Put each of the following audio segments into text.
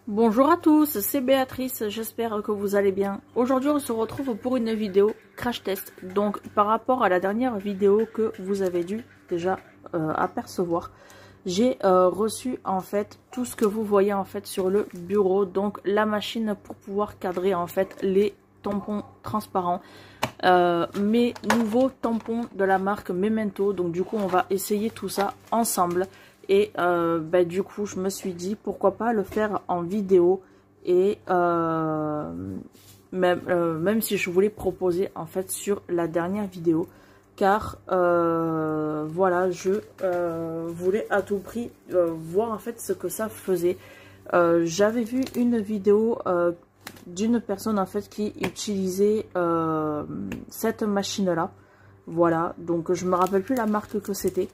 Bonjour à tous, c'est Béatrice, j'espère que vous allez bien. Aujourd'hui on se retrouve pour une vidéo crash test. Donc par rapport à la dernière vidéo que vous avez dû déjà apercevoir, j'ai reçu en fait tout ce que vous voyez en fait sur le bureau. Donc la machine pour pouvoir cadrer en fait les tampons transparents. Mes nouveaux tampons de la marque Memento. Donc du coup on va essayer tout ça ensemble. Et du coup, je me suis dit, pourquoi pas le faire en vidéo. Et même si je voulais proposer, en fait, sur la dernière vidéo. Car, voilà, je voulais à tout prix voir, en fait, ce que ça faisait. J'avais vu une vidéo d'une personne, en fait, qui utilisait cette machine-là. Voilà, donc je me rappelle plus la marque que c'était.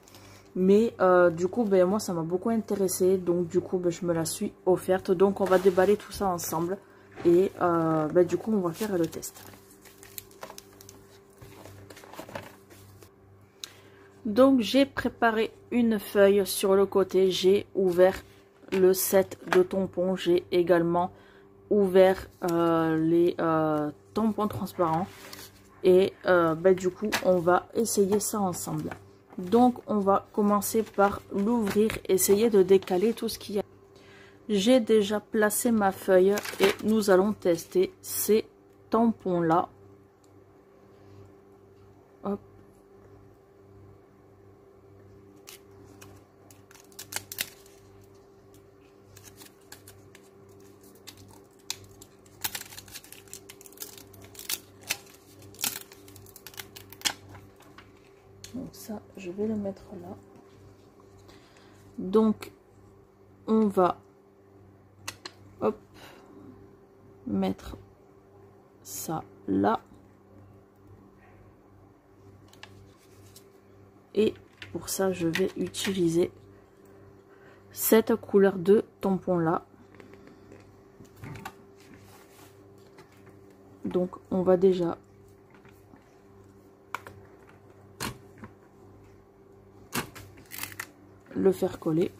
Mais du coup, moi, ça m'a beaucoup intéressé. Donc, du coup, je me la suis offerte. Donc, on va déballer tout ça ensemble. Et du coup, on va faire le test. Donc, j'ai préparé une feuille sur le côté. J'ai ouvert le set de tampons. J'ai également ouvert les tampons transparents. Et du coup, on va essayer ça ensemble. Donc, on va commencer par l'ouvrir, essayer de décaler tout ce qu'il y a. J'ai déjà placé ma feuille et nous allons tester ces tampons-là. Hop. Donc ça, je vais le mettre là. Donc, on va mettre ça là. Et pour ça, je vais utiliser cette couleur de tampon là. Donc, on va déjà le faire coller.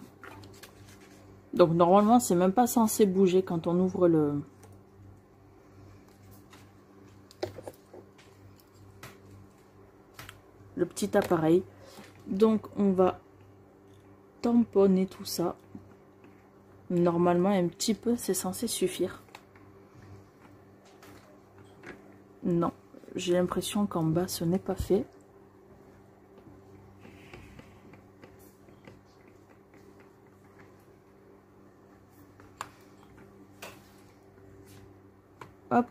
Donc normalement c'est même pas censé bouger quand on ouvre le petit appareil. Donc on va tamponner tout ça. Normalement un petit peu c'est censé suffire. Non, j'ai l'impression qu'en bas ce n'est pas fait. Hop,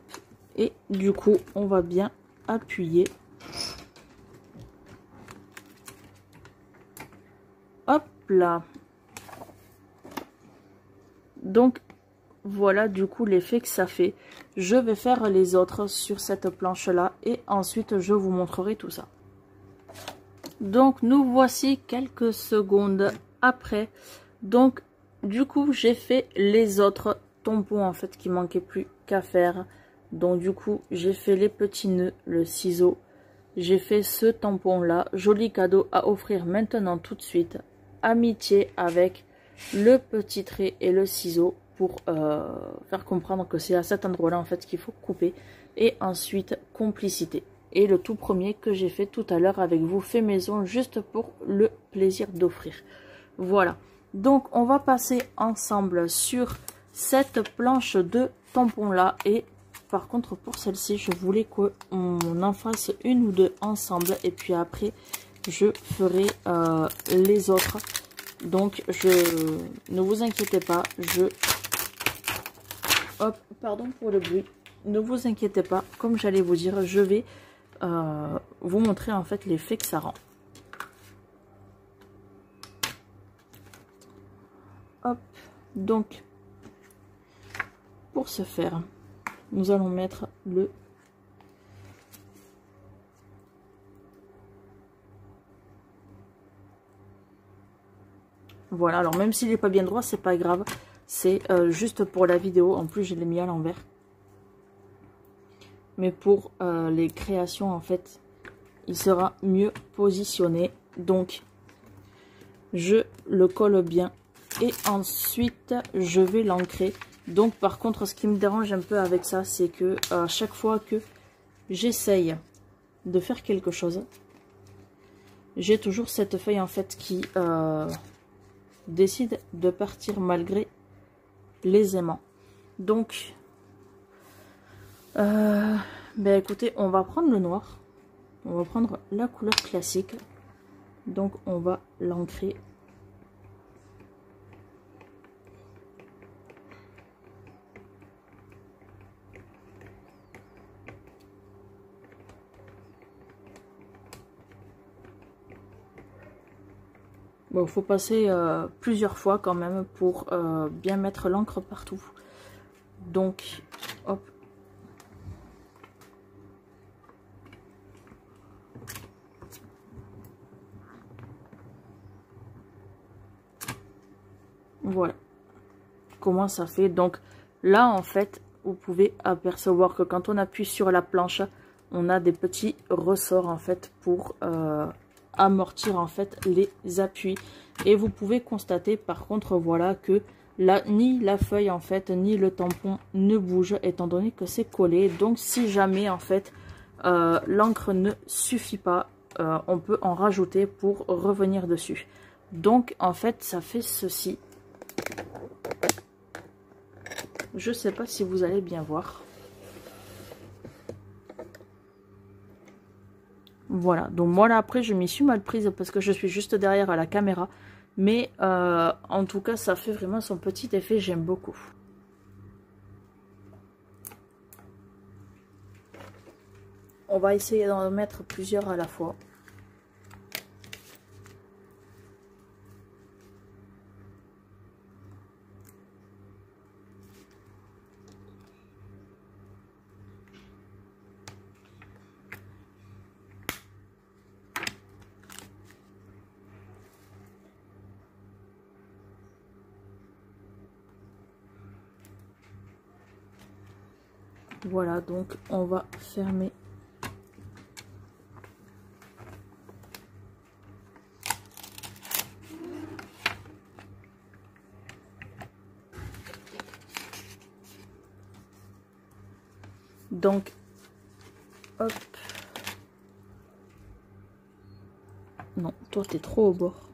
et du coup, on va bien appuyer. Hop là. Donc, voilà du coup l'effet que ça fait. Je vais faire les autres sur cette planche-là et ensuite je vous montrerai tout ça. Donc, nous voici quelques secondes après. Donc, du coup, j'ai fait les autres tampons en fait qui manquait plus qu'à faire. Donc du coup j'ai fait les petits nœuds, le ciseau, j'ai fait ce tampon là, joli cadeau à offrir maintenant tout de suite. Amitié avec le petit trait et le ciseau pour faire comprendre que c'est à cet endroit là en fait qu'il faut couper. Et ensuite complicité, et le tout premier que j'ai fait tout à l'heure avec vous, fait maison, juste pour le plaisir d'offrir. Voilà, donc on va passer ensemble sur cette planche de tampons là. Et par contre pour celle-ci je voulais qu'on en fasse une ou deux ensemble et puis après je ferai les autres. Donc ne vous inquiétez pas, hop, pardon pour le bruit, ne vous inquiétez pas, comme j'allais vous dire, je vais vous montrer en fait l'effet que ça rend. Hop, donc pour ce faire, nous allons mettre le voilà. Alors même s'il n'est pas bien droit, c'est pas grave, c'est juste pour la vidéo. En plus je l'ai mis à l'envers, mais pour les créations en fait il sera mieux positionné. Donc je le colle bien et ensuite je vais l'ancrer Donc par contre, ce qui me dérange un peu avec ça, c'est que à chaque fois que j'essaye de faire quelque chose, j'ai toujours cette feuille en fait qui décide de partir malgré les aimants. Donc ben écoutez, on va prendre le noir, on va prendre la couleur classique, donc on va l'ancrer. Bon, faut passer plusieurs fois quand même pour bien mettre l'encre partout. Donc, hop. Voilà. Comment ça fait. Donc, là, en fait, vous pouvez apercevoir que quand on appuie sur la planche, on a des petits ressorts, en fait, pour amortir en fait les appuis. Et vous pouvez constater par contre voilà que là ni la feuille en fait ni le tampon ne bouge étant donné que c'est collé. Donc si jamais en fait l'encre ne suffit pas, on peut en rajouter pour revenir dessus. Donc en fait ça fait ceci. Je sais pas si vous allez bien voir. Voilà, donc moi là après je m'y suis mal prise parce que je suis juste derrière la caméra. Mais en tout cas ça fait vraiment son petit effet, j'aime beaucoup. On va essayer d'en mettre plusieurs à la fois. Voilà, donc on va fermer. Donc, hop. Non, toi t'es trop au bord.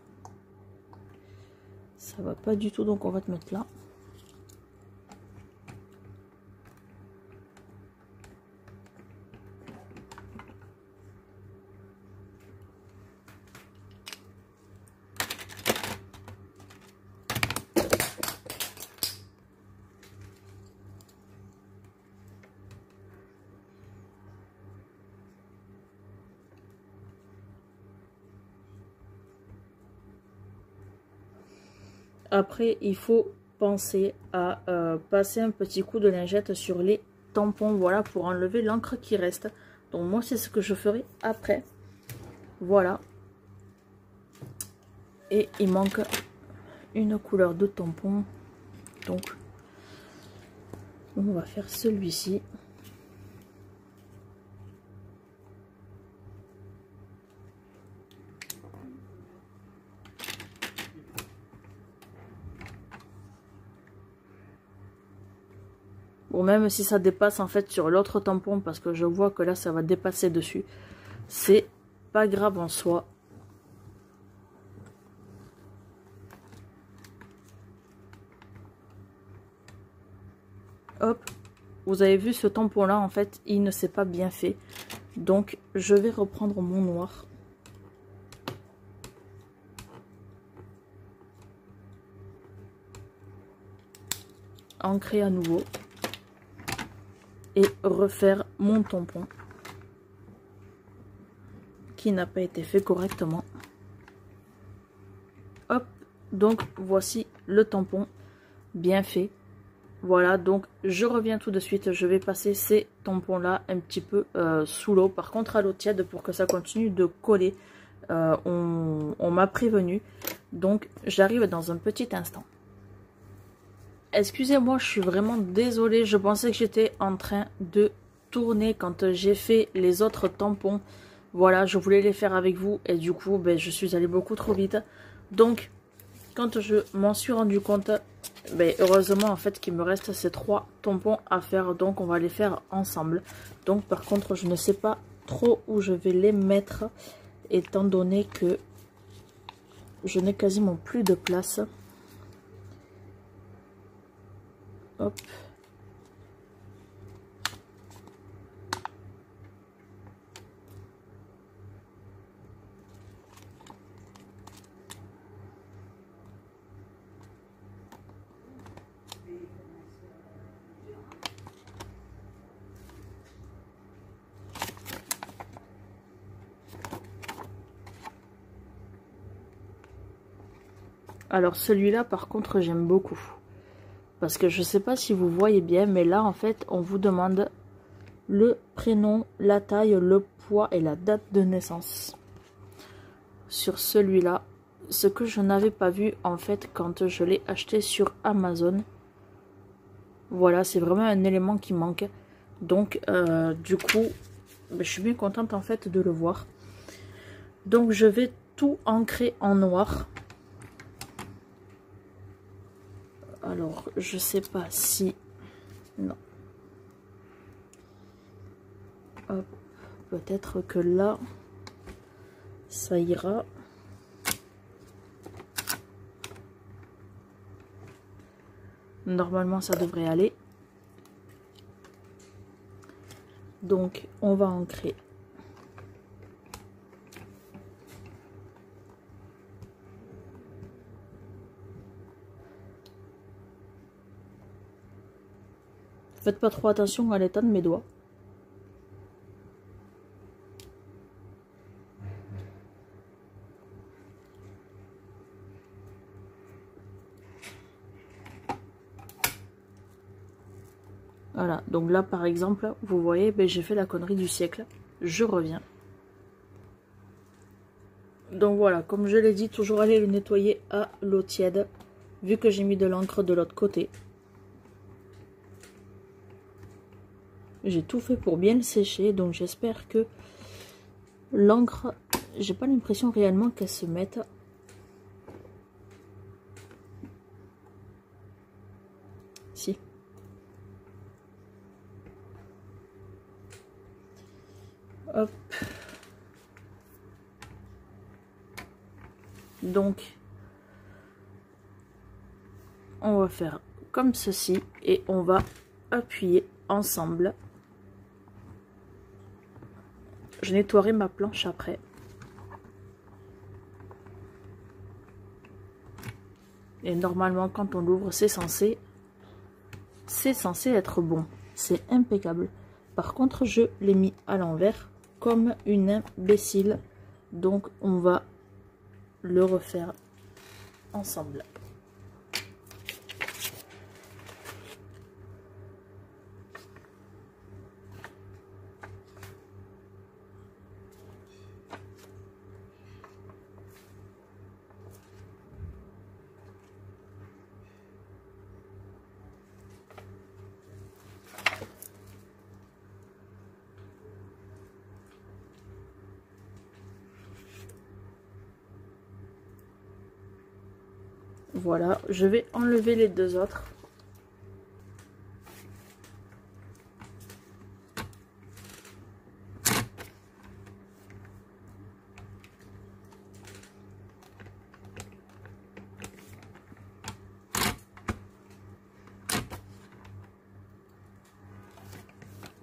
Ça va pas du tout, donc on va te mettre là. Après, il faut penser à passer un petit coup de lingette sur les tampons, voilà, pour enlever l'encre qui reste. Donc moi, c'est ce que je ferai après. Voilà. Et il manque une couleur de tampon. Donc, on va faire celui-ci. Bon, même si ça dépasse en fait sur l'autre tampon, parce que je vois que là ça va dépasser dessus, c'est pas grave en soi. Hop, vous avez vu ce tampon là en fait il ne s'est pas bien fait, donc je vais reprendre mon noir. Ancrer à nouveau. Et refaire mon tampon qui n'a pas été fait correctement. Hop, donc voici le tampon bien fait. Voilà, donc je reviens tout de suite. Je vais passer ces tampons là un petit peu sous l'eau, par contre à l'eau tiède, pour que ça continue de coller. On m'a prévenu, donc j'arrive dans un petit instant. Excusez-moi, je suis vraiment désolée, je pensais que j'étais en train de tourner quand j'ai fait les autres tampons. Voilà, je voulais les faire avec vous et du coup, ben, je suis allée beaucoup trop vite. Donc, quand je m'en suis rendu compte, ben, heureusement en fait qu'il me reste ces 3 tampons à faire, donc on va les faire ensemble. Donc par contre je ne sais pas trop où je vais les mettre, étant donné que je n'ai quasiment plus de place. Hop. Alors celui-là par contre j'aime beaucoup. Parce que je sais pas si vous voyez bien, mais là en fait on vous demande le prénom, la taille, le poids et la date de naissance. Sur celui-là, ce que je n'avais pas vu en fait quand je l'ai acheté sur Amazon. Voilà, c'est vraiment un élément qui manque. Donc du coup, je suis bien contente en fait de le voir. Donc je vais tout ancrer en noir. Alors, je sais pas si... Non. Hop, peut-être que là, ça ira. Normalement, ça devrait aller. Donc, on va ancrer. Faites pas trop attention à l'état de mes doigts. Voilà, donc là par exemple, vous voyez, ben, j'ai fait la connerie du siècle. Je reviens. Donc voilà, comme je l'ai dit, toujours aller le nettoyer à l'eau tiède, vu que j'ai mis de l'encre de l'autre côté. J'ai tout fait pour bien le sécher, donc j'espère que l'encre, j'ai pas l'impression réellement qu'elle se mette. Si. Hop. Donc, on va faire comme ceci et on va appuyer ensemble. Je nettoierai ma planche après. Et normalement, quand on l'ouvre, c'est censé être bon. C'est impeccable. Par contre, je l'ai mis à l'envers comme une imbécile. Donc, on va le refaire ensemble. Voilà, je vais enlever les deux autres.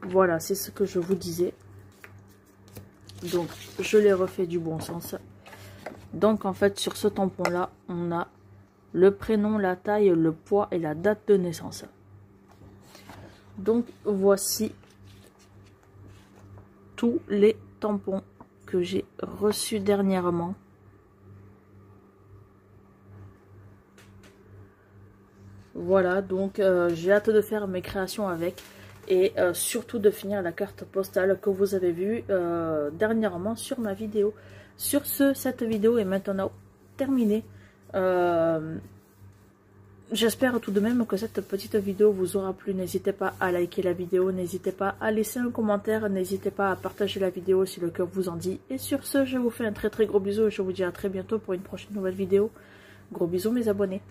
Voilà, c'est ce que je vous disais. Donc, je l'ai refait du bon sens. Donc, en fait, sur ce tampon-là, on a le prénom, la taille, le poids et la date de naissance. Donc, voici tous les tampons que j'ai reçus dernièrement. Voilà, donc j'ai hâte de faire mes créations avec. Et surtout de finir la carte postale que vous avez vue dernièrement sur ma vidéo. Sur ce, cette vidéo est maintenant terminée. J'espère tout de même que cette petite vidéo vous aura plu. N'hésitez pas à liker la vidéo, n'hésitez pas à laisser un commentaire, n'hésitez pas à partager la vidéo si le cœur vous en dit. Et sur ce, je vous fais un très gros bisou et je vous dis à très bientôt pour une prochaine nouvelle vidéo. Gros bisous mes abonnés.